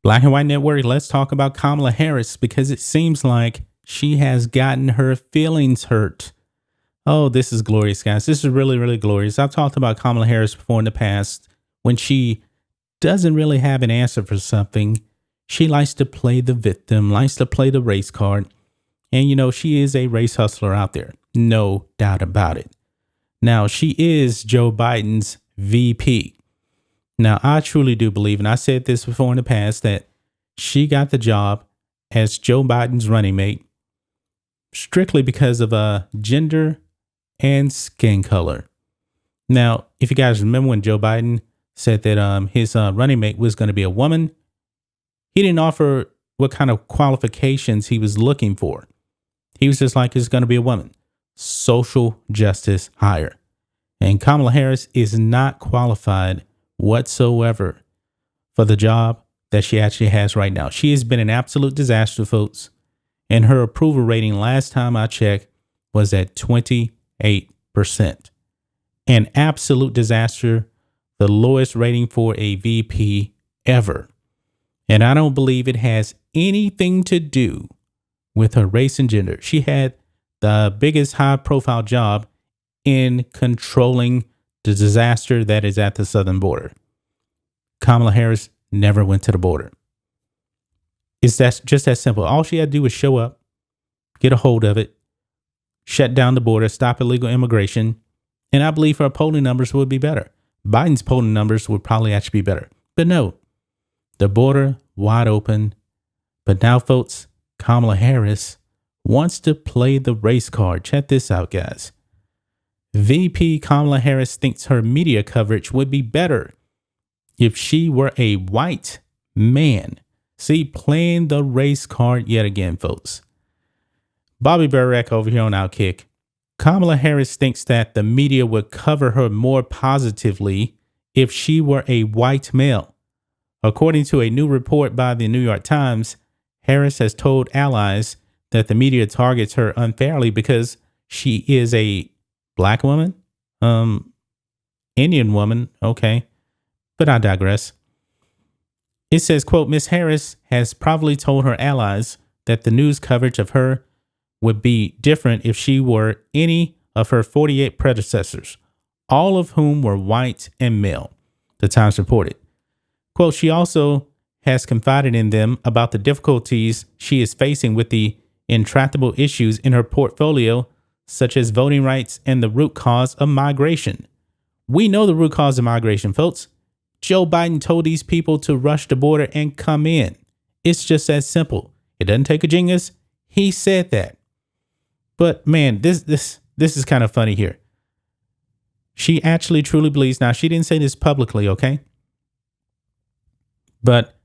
Black and White Network, let's talk about Kamala Harris because it seems like she has gotten her feelings hurt. Oh, this is glorious, guys. This is really, really glorious. I've talked about Kamala Harris before in the past. When she doesn't really have an answer for something, she likes to play the victim, likes to play the race card. And, she is a race hustler out there. No doubt about it. Now, she is Joe Biden's VP. Now, I truly do believe, and I said this before in the past, that she got the job as Joe Biden's running mate strictly because of gender and skin color. Now, if you guys remember when Joe Biden said that his running mate was going to be a woman, he didn't offer what kind of qualifications he was looking for. He was just like, it's going to be a woman. Social justice hire. And Kamala Harris is not qualified whatsoever for the job that she actually has right now. She has been an absolute disaster, folks. And her approval rating last time I checked was at 28%. An absolute disaster, the lowest rating for a VP ever. And I don't believe it has anything to do with her race and gender. She had the biggest high profile job in controlling the disaster that is at the southern border. Kamala Harris never went to the border. It's just that simple. All she had to do was show up, get a hold of it, shut down the border, stop illegal immigration, and I believe her polling numbers would be better. Biden's polling numbers would probably actually be better. But no, the border wide open. But now, folks, Kamala Harris wants to play the race card. Check this out, guys. VP Kamala Harris thinks her media coverage would be better if she were a white man. See, playing the race card yet again, folks. Bobby Barack over here on Outkick. Kamala Harris thinks that the media would cover her more positively if she were a white male. According to a new report by the New York Times, Harris has told allies that the media targets her unfairly because she is a black woman, Indian woman. Okay. But I digress. It says, quote, Miss Harris has probably told her allies that the news coverage of her would be different if she were any of her 48 predecessors, all of whom were white and male, the Times reported. Quote, she also has confided in them about the difficulties she is facing with the intractable issues in her portfolio, such as voting rights and the root cause of migration. We know the root cause of migration, folks. Joe Biden told these people to rush the border and come in. It's just that simple. It doesn't take a genius. He said that. But man, this is kind of funny here. She actually truly believes, now she didn't say this publicly, okay? But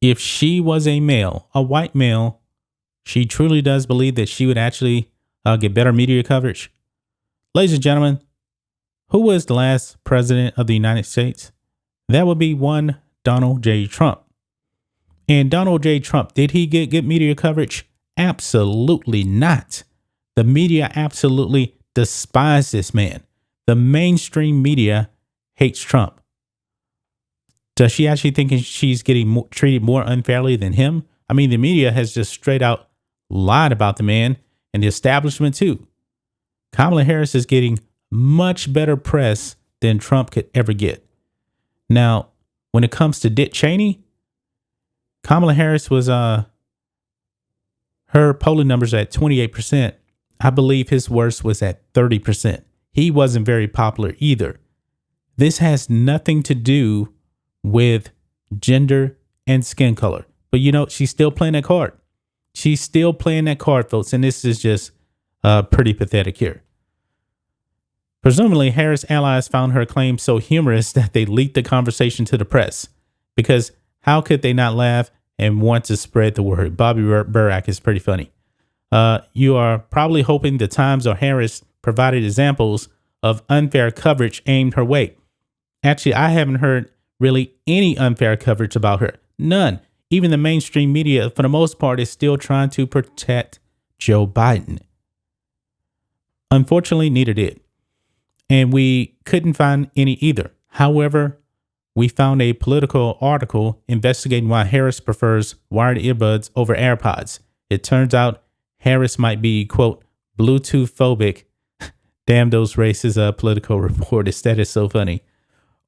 if she was a male, a white male, she truly does believe that she would actually get better media coverage. Ladies and gentlemen, who was the last president of the United States? That would be one Donald J. Trump. And Donald J. Trump, did he get good media coverage? Absolutely not. The media absolutely despise this man. The mainstream media hates Trump. Does she actually think she's getting treated more unfairly than him? I mean, the media has just straight out lied about the man and the establishment too. Kamala Harris is getting much better press than Trump could ever get. Now, when it comes to Dick Cheney, Kamala Harris was, her polling numbers at 28%. I believe his worst was at 30%. He wasn't very popular either. This has nothing to do with gender and skin color. But she's still playing that card. She's still playing that card, folks. And this is just pretty pathetic here. Presumably, Harris' allies found her claim so humorous that they leaked the conversation to the press. Because how could they not laugh and want to spread the word? Bobby Barack is pretty funny. You are probably hoping the Times or Harris provided examples of unfair coverage aimed her way. Actually, I haven't heard really any unfair coverage about her. None. Even the mainstream media, for the most part, is still trying to protect Joe Biden. Unfortunately, neither did. And we couldn't find any either. However, we found a political article investigating why Harris prefers wired earbuds over AirPods. It turns out Harris might be, quote, Bluetooth phobic. Damn those racist political reporters. That is so funny.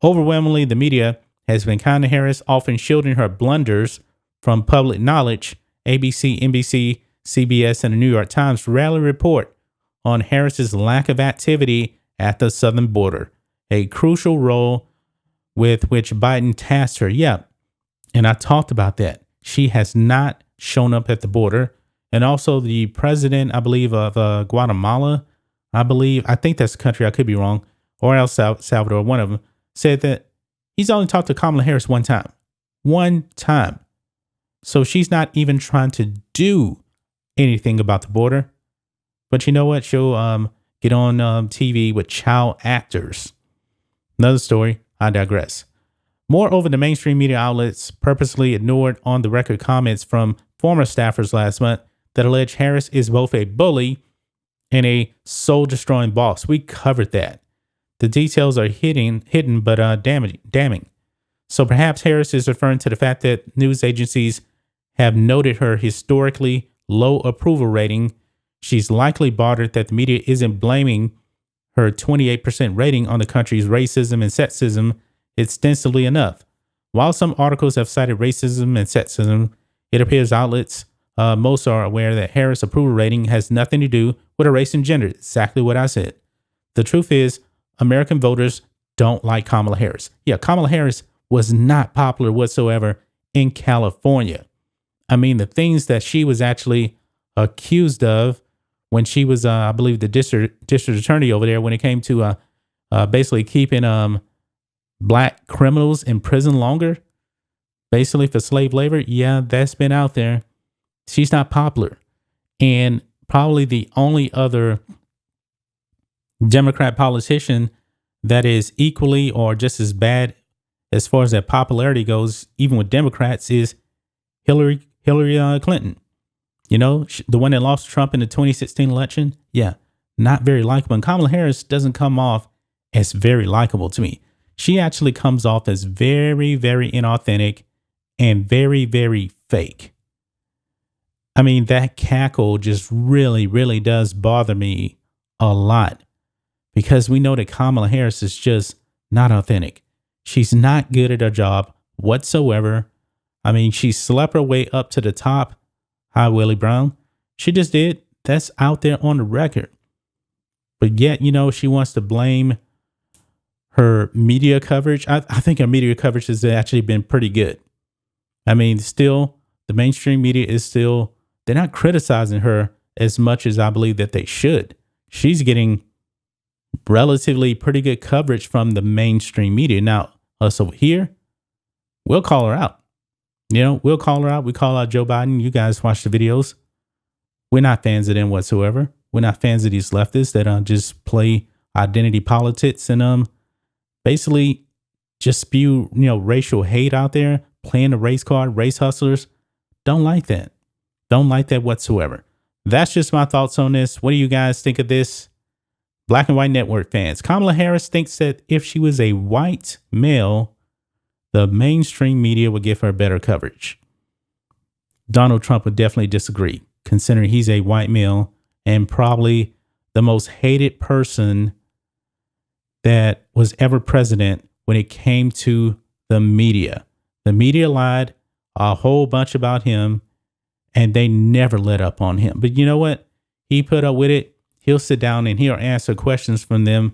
Overwhelmingly, the media has been kind to Harris, often shielding her blunders from public knowledge. ABC, NBC, CBS, and the New York Times rarely report on Harris's lack of activity at the southern border, a crucial role with which Biden tasked her. Yeah, and I talked about that. She has not shown up at the border. And also the president, I believe, of Guatemala, I think that's the country, I could be wrong, or El Salvador, one of them, said that he's only talked to Kamala Harris one time. One time. So she's not even trying to do anything about the border. But you know what? She'll get on TV with child actors. Another story. I digress. Moreover, the mainstream media outlets purposely ignored on the record comments from former staffers last month that allege Harris is both a bully and a soul-destroying boss. We covered that. The details are hidden, but damning. So perhaps Harris is referring to the fact that news agencies have noted her historically low approval rating. She's likely bothered that the media isn't blaming her 28% rating on the country's racism and sexism extensively enough. While some articles have cited racism and sexism, it appears outlets most are aware that Harris' approval rating has nothing to do with her race and gender. Exactly what I said. The truth is, American voters don't like Kamala Harris. Yeah, Kamala Harris was not popular whatsoever in California. I mean, the things that she was actually accused of when she was, I believe, the district attorney over there, when it came to basically keeping black criminals in prison longer, basically for slave labor. Yeah, that's been out there. She's not popular. And probably the only other Democrat politician that is equally or just as bad as far as their popularity goes, even with Democrats, is Hillary Clinton. You know, the one that lost Trump in the 2016 election. Yeah, not very likable. And Kamala Harris doesn't come off as very likable to me. She actually comes off as very, very inauthentic and very, very fake. I mean, that cackle just really, really does bother me a lot, because we know that Kamala Harris is just not authentic. She's not good at her job whatsoever. I mean, she slept her way up to the top. Hi, Willie Brown. She just did. That's out there on the record. But yet, you know, she wants to blame her media coverage. I think her media coverage has actually been pretty good. I mean, still, the mainstream media is still, they're not criticizing her as much as I believe that they should. She's getting relatively pretty good coverage from the mainstream media. Now, us over here, we'll call her out. You know, we'll call her out. We call out Joe Biden. You guys watch the videos. We're not fans of them whatsoever. We're not fans of these leftists that just play identity politics and basically just spew, you know, racial hate out there, playing the race card, race hustlers. Don't like that. Don't like that whatsoever. That's just my thoughts on this. What do you guys think of this? Black and White Network fans. Kamala Harris thinks that if she was a white male, the mainstream media would give her better coverage. Donald Trump would definitely disagree, considering he's a white male and probably the most hated person that was ever president when it came to the media. The media lied a whole bunch about him, and they never let up on him. But you know what? He put up with it. He'll sit down and he'll answer questions from them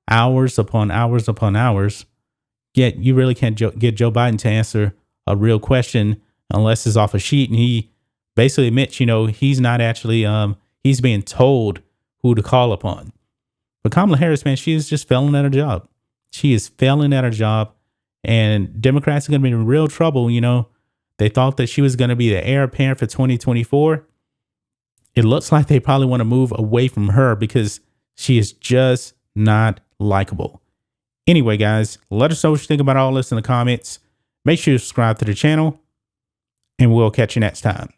hours upon hours upon hours. Yet you really can't get Joe Biden to answer a real question unless it's off a sheet. And he basically admits, you know, he's not actually, he's being told who to call upon. But Kamala Harris, man, she is just failing at her job. She is failing at her job. And Democrats are going to be in real trouble. You know, they thought that she was going to be the heir apparent for 2024. It looks like they probably want to move away from her because she is just not likable. Anyway, guys, let us know what you think about all this in the comments. Make sure you subscribe to the channel, and we'll catch you next time.